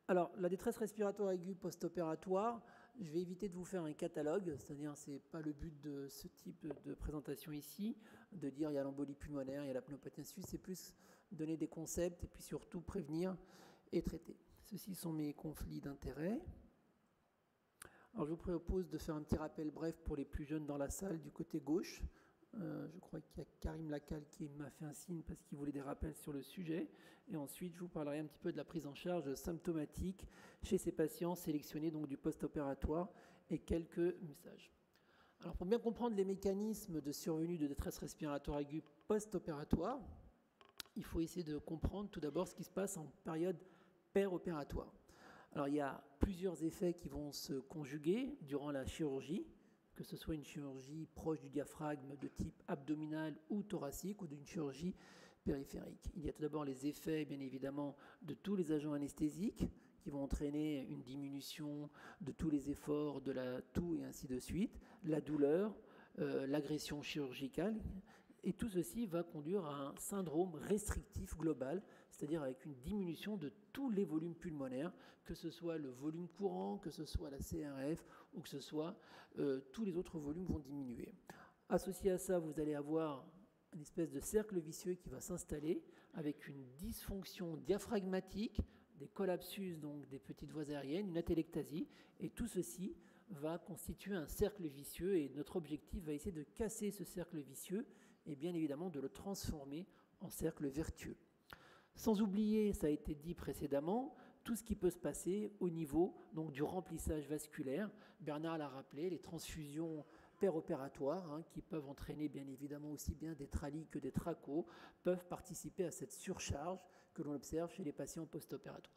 Alors, la détresse respiratoire aiguë post-opératoire, je vais éviter de vous faire un catalogue, c'est-à-dire ce n'est pas le but de ce type de présentation ici, de dire il y a l'embolie pulmonaire, il y a la pneumopathie insuffisante, c'est plus donner des concepts et puis surtout prévenir et traiter. Ceux-ci sont mes conflits d'intérêts. Alors, je vous propose de faire un petit rappel bref pour les plus jeunes dans la salle du côté gauche. Je crois qu'il y a Karim Lacal qui m'a fait un signe parce qu'il voulait des rappels sur le sujet. Et ensuite, je vous parlerai un petit peu de la prise en charge symptomatique chez ces patients sélectionnés donc du post-opératoire et quelques messages. Alors, pour bien comprendre les mécanismes de survenue de détresse respiratoire aiguë post-opératoire, il faut essayer de comprendre tout d'abord ce qui se passe en période péropératoire. Alors, il y a plusieurs effets qui vont se conjuguer durant la chirurgie, que ce soit une chirurgie proche du diaphragme de type abdominal ou thoracique ou d'une chirurgie périphérique. Il y a tout d'abord les effets, bien évidemment, de tous les agents anesthésiques qui vont entraîner une diminution de tous les efforts de la toux et ainsi de suite, la douleur, l'agression chirurgicale. Et tout ceci va conduire à un syndrome restrictif global, c'est-à-dire avec une diminution de tous les volumes pulmonaires, que ce soit le volume courant, que ce soit la CRF ou que ce soit tous les autres volumes vont diminuer. Associé à ça, vous allez avoir une espèce de cercle vicieux qui va s'installer avec une dysfonction diaphragmatique, des collapsus, donc des petites voies aériennes, une atélectasie, et tout ceci va constituer un cercle vicieux et notre objectif va essayer de casser ce cercle vicieux et bien évidemment de le transformer en cercle vertueux. Sans oublier, ça a été dit précédemment, tout ce qui peut se passer au niveau donc, du remplissage vasculaire. Bernard l'a rappelé, les transfusions péropératoires, qui peuvent entraîner bien évidemment aussi bien des tralies que des trachos, peuvent participer à cette surcharge que l'on observe chez les patients post-opératoires.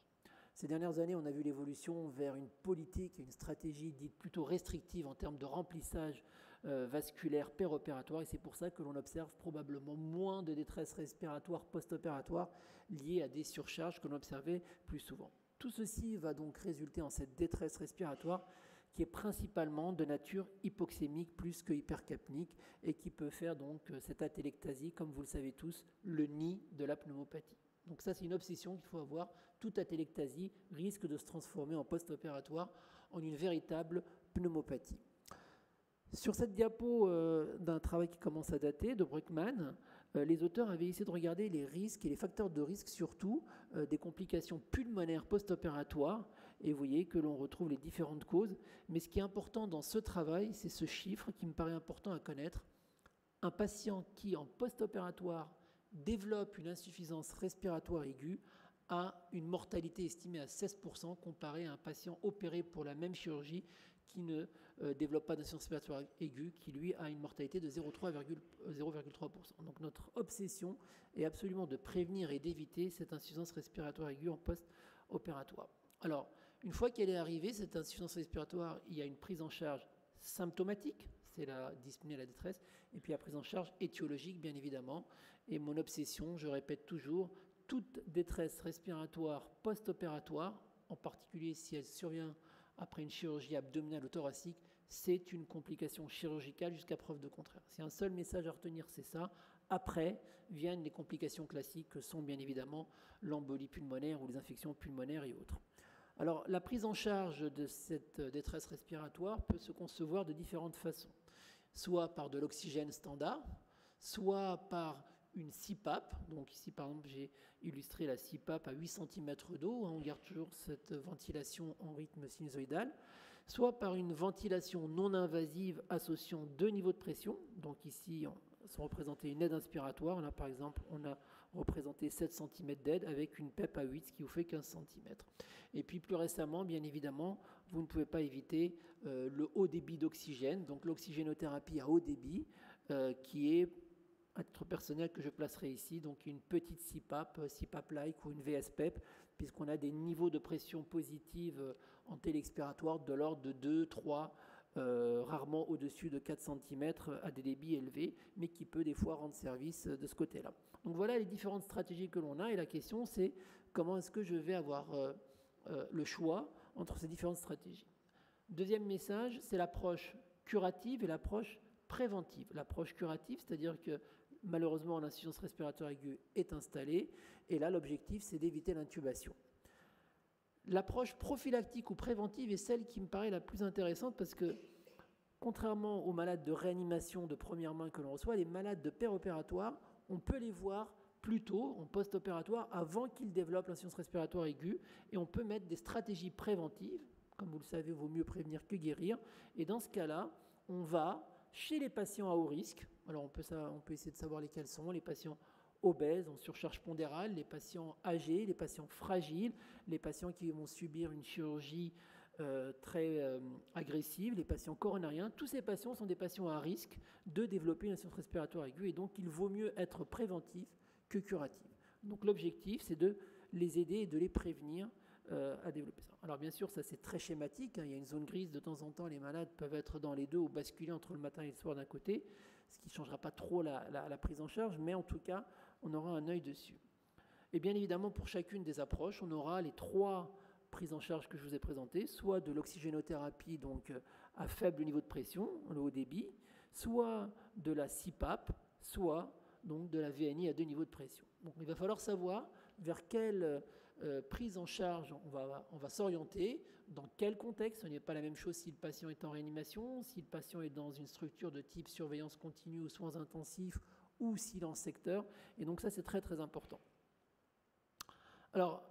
Ces dernières années, on a vu l'évolution vers une politique et une stratégie dite plutôt restrictive en termes de remplissage vasculaire péropératoire, et c'est pour ça que l'on observe probablement moins de détresse respiratoire post-opératoire liée à des surcharges que l'on observait plus souvent. Tout ceci va donc résulter en cette détresse respiratoire qui est principalement de nature hypoxémique plus que hypercapnique et qui peut faire donc cette atélectasie, comme vous le savez tous, le nid de la pneumopathie. Donc ça, c'est une obsession qu'il faut avoir. Toute atélectasie risque de se transformer en post-opératoire en une véritable pneumopathie. Sur cette diapo d'un travail qui commence à dater, de Bruckmann, les auteurs avaient essayé de regarder les risques et les facteurs de risque surtout des complications pulmonaires post-opératoires. Et vous voyez que l'on retrouve les différentes causes. Mais ce qui est important dans ce travail, c'est ce chiffre qui me paraît important à connaître. Un patient qui, en post-opératoire, développe une insuffisance respiratoire aiguë a une mortalité estimée à 16% comparée à un patient opéré pour la même chirurgie qui ne développe pas d'insuffisance respiratoire aiguë, qui lui a une mortalité de 0,3%. Donc notre obsession est absolument de prévenir et d'éviter cette insuffisance respiratoire aiguë en post-opératoire. Alors, une fois qu'elle est arrivée, cette insuffisance respiratoire, il y a une prise en charge symptomatique, c'est la dyspnée, la détresse, et puis la prise en charge étiologique, bien évidemment. Et mon obsession, je répète toujours, toute détresse respiratoire post-opératoire, en particulier si elle survient après une chirurgie abdominale ou thoracique, c'est une complication chirurgicale jusqu'à preuve de contraire. C'est un seul message à retenir, c'est ça. Après viennent les complications classiques que sont bien évidemment l'embolie pulmonaire ou les infections pulmonaires et autres. Alors, la prise en charge de cette détresse respiratoire peut se concevoir de différentes façons, soit par de l'oxygène standard, soit par une CPAP. Donc ici, par exemple, j'ai illustré la CPAP à 8 cm d'eau. On garde toujours cette ventilation en rythme sinusoïdal. Soit par une ventilation non invasive associant deux niveaux de pression. Donc ici, sont représentés une aide inspiratoire. Là, par exemple, on a représenté 7 cm d'aide avec une PEP à 8, ce qui vous fait 15 cm. Et puis plus récemment, bien évidemment, vous ne pouvez pas éviter le haut débit d'oxygène, donc l'oxygénothérapie à haut débit, qui est, à titre personnel, que je placerai ici, donc une petite CPAP, CPAP-like ou une VSPEP, puisqu'on a des niveaux de pression positive en téléexpiratoire de l'ordre de 2, 3, rarement au-dessus de 4 cm à des débits élevés, mais qui peut des fois rendre service de ce côté-là. Donc voilà les différentes stratégies que l'on a, et la question c'est comment est-ce que je vais avoir le choix entre ces différentes stratégies. Deuxième message, c'est l'approche curative et l'approche préventive. L'approche curative, c'est-à-dire que malheureusement l'insuffisance respiratoire aiguë est installée, et là l'objectif c'est d'éviter l'intubation. L'approche prophylactique ou préventive est celle qui me paraît la plus intéressante parce que, contrairement aux malades de réanimation de première main que l'on reçoit, les malades de péropératoire, on peut les voir plus tôt, en post-opératoire, avant qu'ils développent l'insuffisance respiratoire aiguë, et on peut mettre des stratégies préventives. Comme vous le savez, il vaut mieux prévenir que guérir. Et dans ce cas-là, on va chez les patients à haut risque. Alors on peut essayer de savoir lesquels sont, les patients obèses, en surcharge pondérale, les patients âgés, les patients fragiles, les patients qui vont subir une chirurgie très agressive, les patients coronariens. Tous ces patients sont des patients à risque de développer une insuffisance respiratoire aiguë et donc il vaut mieux être préventif que curatif. Donc l'objectif, c'est de les aider et de les prévenir à développer ça. Alors bien sûr, ça c'est très schématique, hein. Il y a une zone grise, de temps en temps les malades peuvent être dans les deux ou basculer entre le matin et le soir d'un côté, ce qui ne changera pas trop la prise en charge, mais en tout cas, on aura un œil dessus. Et bien évidemment, pour chacune des approches, on aura les 3 prises en charge que je vous ai présentées, soit de l'oxygénothérapie donc à faible niveau de pression, le haut débit, soit de la CPAP, soit donc de la VNI à 2 niveaux de pression. Donc il va falloir savoir vers quelle prise en charge on va s'orienter, dans quel contexte. Ce n'est pas la même chose si le patient est en réanimation, si le patient est dans une structure de type surveillance continue ou soins intensifs, ou s'il est en secteur. Et donc ça, c'est très très important. Alors,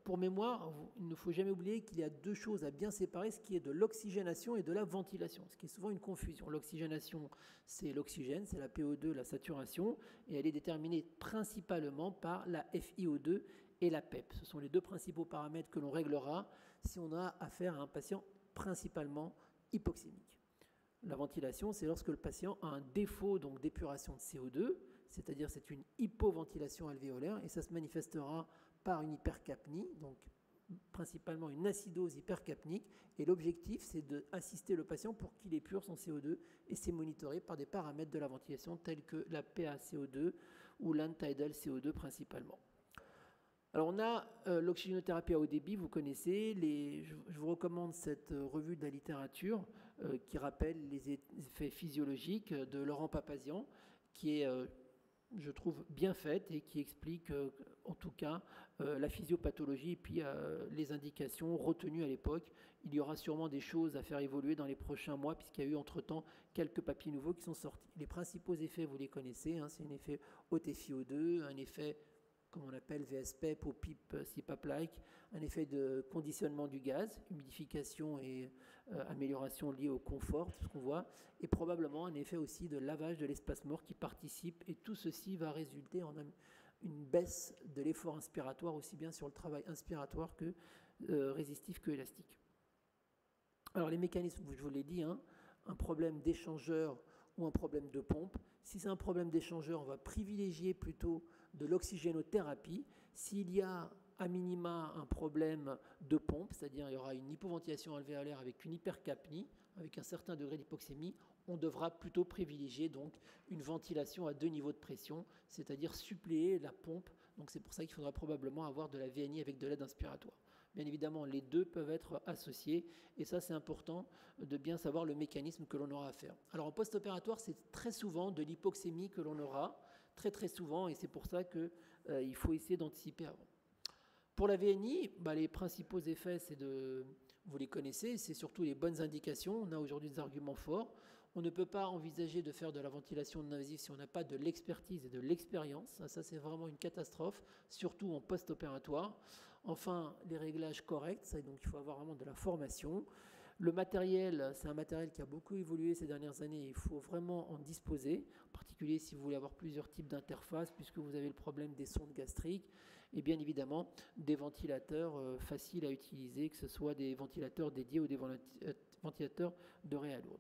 pour mémoire, il ne faut jamais oublier qu'il y a 2 choses à bien séparer, ce qui est de l'oxygénation et de la ventilation, ce qui est souvent une confusion. L'oxygénation, c'est l'oxygène, c'est la PO2, la saturation, et elle est déterminée principalement par la FiO2 et la PEP. Ce sont les 2 principaux paramètres que l'on réglera si on a affaire à un patient principalement hypoxémique. La ventilation, c'est lorsque le patient a un défaut donc d'épuration de CO2, c'est-à-dire c'est une hypoventilation alvéolaire, et ça se manifestera par une hypercapnie, donc principalement une acidose hypercapnique, et l'objectif c'est d'assister le patient pour qu'il épure son CO2, et c'est monitoré par des paramètres de la ventilation tels que la PaCO2 ou l'Untidal CO2 principalement. Alors on a l'oxygénothérapie à haut débit, vous connaissez, je vous recommande cette revue de la littérature qui rappelle les effets physiologiques de Laurent Papazian, qui est, je trouve, bien faite et qui explique en tout cas la physiopathologie et puis les indications retenues à l'époque. Il y aura sûrement des choses à faire évoluer dans les prochains mois puisqu'il y a eu entre-temps quelques papiers nouveaux qui sont sortis. Les principaux effets, vous les connaissez, hein, c'est un effet OTFiO2, un effet comme on appelle VSPEP ou PIP CPAP-like, un effet de conditionnement du gaz, humidification et amélioration liée au confort, tout ce qu'on voit, et probablement un effet aussi de lavage de l'espace mort qui participe, et tout ceci va résulter en une baisse de l'effort inspiratoire, aussi bien sur le travail inspiratoire que résistif que élastique. Alors les mécanismes, je vous l'ai dit, hein, un problème d'échangeur ou un problème de pompe. Si c'est un problème d'échangeur, on va privilégier plutôt de l'oxygénothérapie. S'il y a à minima un problème de pompe, c'est-à-dire il y aura une hypoventilation alvéolaire avec une hypercapnie, avec un certain degré d'hypoxémie, on devra plutôt privilégier donc une ventilation à 2 niveaux de pression, c'est-à-dire suppléer la pompe. Donc c'est pour ça qu'il faudra probablement avoir de la VNI avec de l'aide inspiratoire. Bien évidemment, les 2 peuvent être associés, et ça c'est important de bien savoir le mécanisme que l'on aura à faire. Alors en post-opératoire, c'est très souvent de l'hypoxémie que l'on aura, très souvent, et c'est pour ça qu'il faut essayer d'anticiper avant. Pour la VNI, les principaux effets, vous les connaissez, c'est surtout les bonnes indications. On a aujourd'hui des arguments forts. On ne peut pas envisager de faire de la ventilation non invasive si on n'a pas de l'expertise et de l'expérience. Ça c'est vraiment une catastrophe, surtout en post-opératoire. Enfin, les réglages corrects, donc il faut avoir vraiment de la formation. Le matériel, c'est un matériel qui a beaucoup évolué ces dernières années, il faut vraiment en disposer, en particulier si vous voulez avoir plusieurs types d'interfaces, puisque vous avez le problème des sondes gastriques, et bien évidemment des ventilateurs faciles à utiliser, que ce soit des ventilateurs dédiés ou des ventilateurs de réa lourde.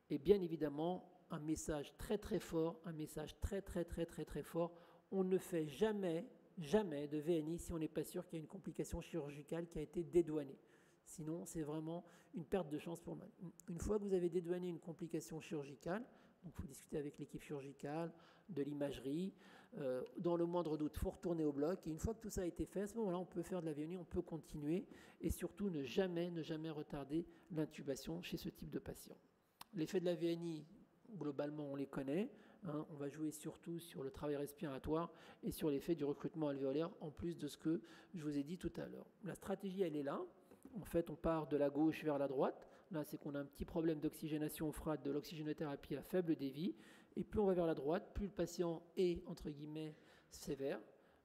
Et bien évidemment, un message très fort, un message très fort, on ne fait jamais de VNI si on n'est pas sûr qu'il y a une complication chirurgicale qui a été dédouanée. Sinon, c'est vraiment une perte de chance pour moi. Une fois que vous avez dédouané une complication chirurgicale, donc il faut discuter avec l'équipe chirurgicale, de l'imagerie, dans le moindre doute, il faut retourner au bloc. Et une fois que tout ça a été fait, à ce moment-là, on peut faire de la VNI, on peut continuer, et surtout ne jamais retarder l'intubation chez ce type de patient. L'effet de la VNI, globalement, on les connaît. hein. On va jouer surtout sur le travail respiratoire et sur l'effet du recrutement alvéolaire, en plus de ce que je vous ai dit tout à l'heure. La stratégie, elle est là. En fait, on part de la gauche vers la droite. Là, c'est qu'on a un petit problème d'oxygénation au FRAD, de l'oxygénothérapie à faible débit. Et plus on va vers la droite, plus le patient est, entre guillemets, sévère,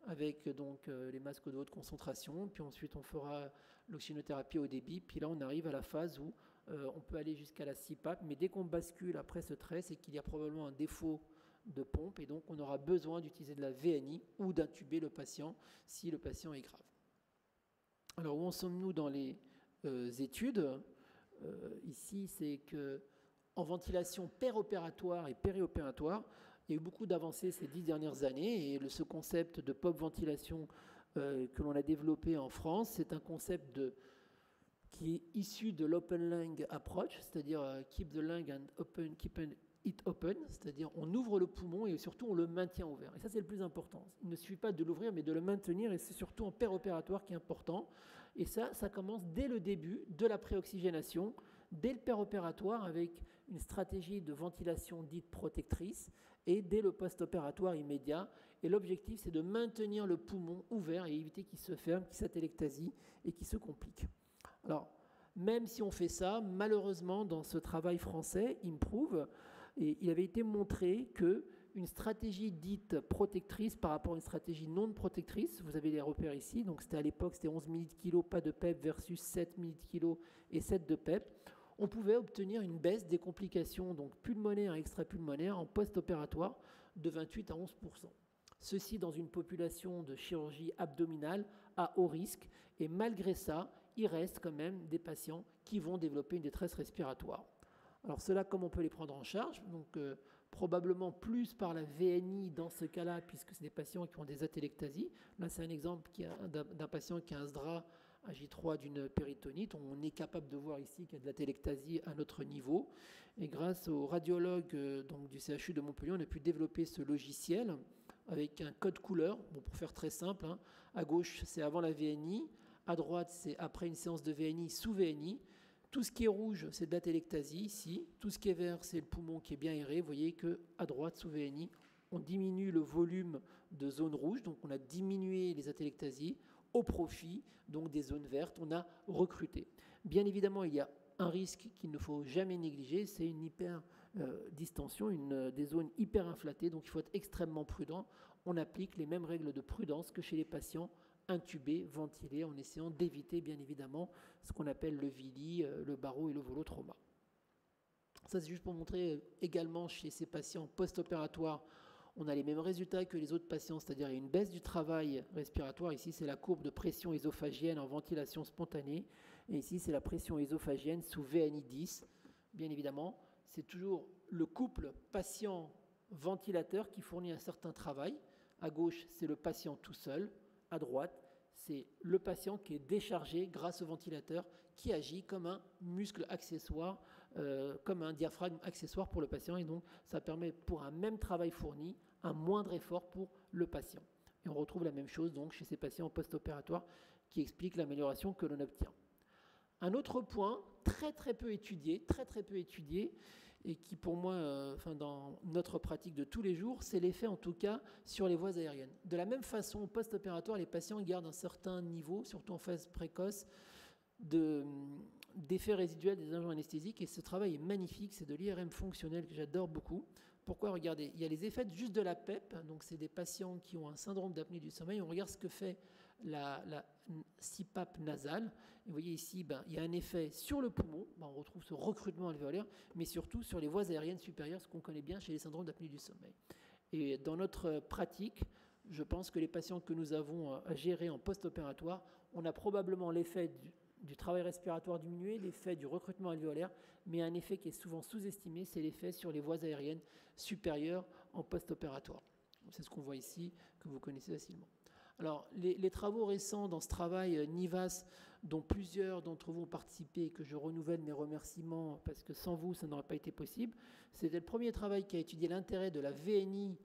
avec donc les masques de haute concentration. Puis ensuite, on fera l'oxygénothérapie au débit. Puis là, on arrive à la phase où on peut aller jusqu'à la CPAP. Mais dès qu'on bascule après ce trait, c'est qu'il y a probablement un défaut de pompe. Et donc, on aura besoin d'utiliser de la VNI ou d'intuber le patient si le patient est grave. Alors, où en sommes-nous dans les études? Ici, c'est qu'en ventilation péropératoire et périopératoire, il y a eu beaucoup d'avancées ces 10 dernières années. Et ce concept de POP ventilation que l'on a développé en France, c'est un concept qui est issu de l'open lung approach, c'est-à-dire keep the lung and open, keep it open, c'est-à-dire on ouvre le poumon et surtout on le maintient ouvert. Et ça, c'est le plus important. Il ne suffit pas de l'ouvrir, mais de le maintenir, et c'est surtout en péropératoire qui est important. Et ça commence dès le début de la préoxygénation, dès le péropératoire, avec une stratégie de ventilation dite protectrice, et dès le post-opératoire immédiat. Et l'objectif, c'est de maintenir le poumon ouvert et éviter qu'il se ferme, qu'il s'atelectasie et qu'il se complique. Alors, même si on fait ça, malheureusement, dans ce travail français, IMPROVE, et il avait été montré qu'une stratégie dite protectrice par rapport à une stratégie non protectrice, vous avez les repères ici, donc c'était à l'époque, c'était 11 ml/kg, pas de PEP, versus 7 ml/kg et 7 de PEP, on pouvait obtenir une baisse des complications donc pulmonaires et extrapulmonaires en post-opératoire de 28 à 11%. Ceci dans une population de chirurgie abdominale à haut risque, et malgré ça, il reste quand même des patients qui vont développer une détresse respiratoire. Alors cela, comment on peut les prendre en charge? Donc probablement plus par la VNI dans ce cas-là, puisque c'est des patients qui ont des atelectasies. Là, c'est un exemple d'un patient qui a un SDRA à J3 d'une péritonite. On est capable de voir ici qu'il y a de l'atelectasie à notre niveau. Et grâce aux radiologues donc, du CHU de Montpellier, on a pu développer ce logiciel avec un code couleur. Bon, pour faire très simple, hein, à gauche, c'est avant la VNI. À droite, c'est après une séance de VNI sous VNI. Tout ce qui est rouge, c'est de l'atelectasie ici. Tout ce qui est vert, c'est le poumon qui est bien aéré. Vous voyez qu'à droite, sous VNI, on diminue le volume de zones rouges. Donc, on a diminué les atelectasies au profit donc des zones vertes. On a recruté. Bien évidemment, il y a un risque qu'il ne faut jamais négliger, c'est une hyperdistension, des zones hyperinflatées. Donc, il faut être extrêmement prudent. On applique les mêmes règles de prudence que chez les patients intubés, ventilés, en essayant d'éviter bien évidemment ce qu'on appelle le VILI, le baro et le volotrauma. Ça, c'est juste pour montrer également chez ces patients post-opératoires, on a les mêmes résultats que les autres patients, c'est-à-dire il y a une baisse du travail respiratoire. Ici, c'est la courbe de pression ésophagienne en ventilation spontanée. Et ici, c'est la pression ésophagienne sous VNI 10. Bien évidemment, c'est toujours le couple patient-ventilateur qui fournit un certain travail. À gauche, c'est le patient tout seul. À droite, c'est le patient qui est déchargé grâce au ventilateur, qui agit comme un muscle accessoire, comme un diaphragme accessoire pour le patient. Et donc, ça permet, pour un même travail fourni, un moindre effort pour le patient. Et on retrouve la même chose donc chez ces patients post-opératoires qui explique l'amélioration que l'on obtient. Un autre point très peu étudié, et qui pour moi, dans notre pratique de tous les jours, c'est l'effet en tout cas sur les voies aériennes. De la même façon, post-opératoire, les patients gardent un certain niveau, surtout en phase précoce, d'effets résiduels des agents anesthésiques, et ce travail est magnifique, c'est de l'IRM fonctionnel que j'adore beaucoup. Pourquoi? Regardez, il y a les effets juste de la PEP, donc c'est des patients qui ont un syndrome d'apnée du sommeil, on regarde ce que fait la CPAP nasale. Et vous voyez ici, il y a un effet sur le poumon, on retrouve ce recrutement alvéolaire, mais surtout sur les voies aériennes supérieures, ce qu'on connaît bien chez les syndromes d'apnée du sommeil. Et dans notre pratique, je pense que les patients que nous avons à gérer en post-opératoire, on a probablement l'effet du travail respiratoire diminué, l'effet du recrutement alvéolaire, mais un effet qui est souvent sous-estimé, c'est l'effet sur les voies aériennes supérieures en post-opératoire. C'est ce qu'on voit ici, que vous connaissez facilement. Alors, les travaux récents dans ce travail NIVAS, dont plusieurs d'entre vous ont participé et que je renouvelle mes remerciements parce que sans vous, ça n'aurait pas été possible, c'était le premier travail qui a étudié l'intérêt de la VNI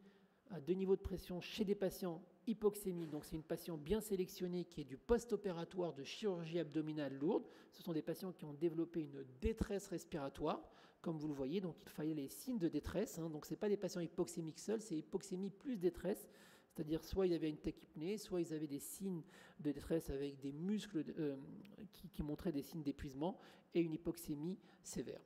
à 2 niveaux de pression chez des patients hypoxémiques. Donc, c'est une patiente bien sélectionnée qui est du post-opératoire de chirurgie abdominale lourde. Ce sont des patients qui ont développé une détresse respiratoire comme vous le voyez, donc il fallait les signes de détresse, hein, donc ce n'est pas des patients hypoxémiques seuls, c'est hypoxémie plus détresse, c'est-à-dire soit ils avaient une tachypnée, soit ils avaient des signes de détresse avec des muscles qui montraient des signes d'épuisement et une hypoxémie sévère.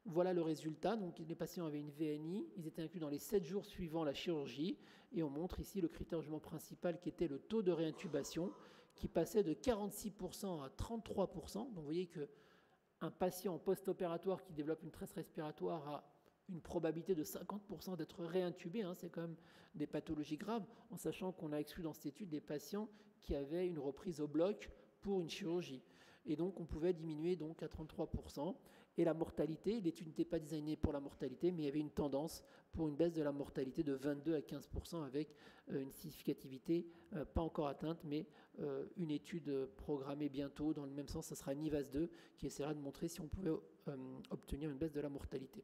Voilà le résultat. Donc, les patients avaient une VNI, ils étaient inclus dans les 7 jours suivant la chirurgie, et on montre ici le critère de jugement principal qui était le taux de réintubation, qui passait de 46% à 33%. Donc, vous voyez qu'un patient post-opératoire qui développe une détresse respiratoire a une probabilité de 50% d'être réintubé, hein, c'est quand même des pathologies graves, en sachant qu'on a exclu dans cette étude des patients qui avaient une reprise au bloc pour une chirurgie. Et donc, on pouvait diminuer donc à 33%. Et la mortalité, l'étude n'était pas designée pour la mortalité, mais il y avait une tendance pour une baisse de la mortalité de 22 à 15% avec une significativité pas encore atteinte, mais une étude programmée bientôt dans le même sens, ça sera NIVAS 2 qui essaiera de montrer si on pouvait obtenir une baisse de la mortalité.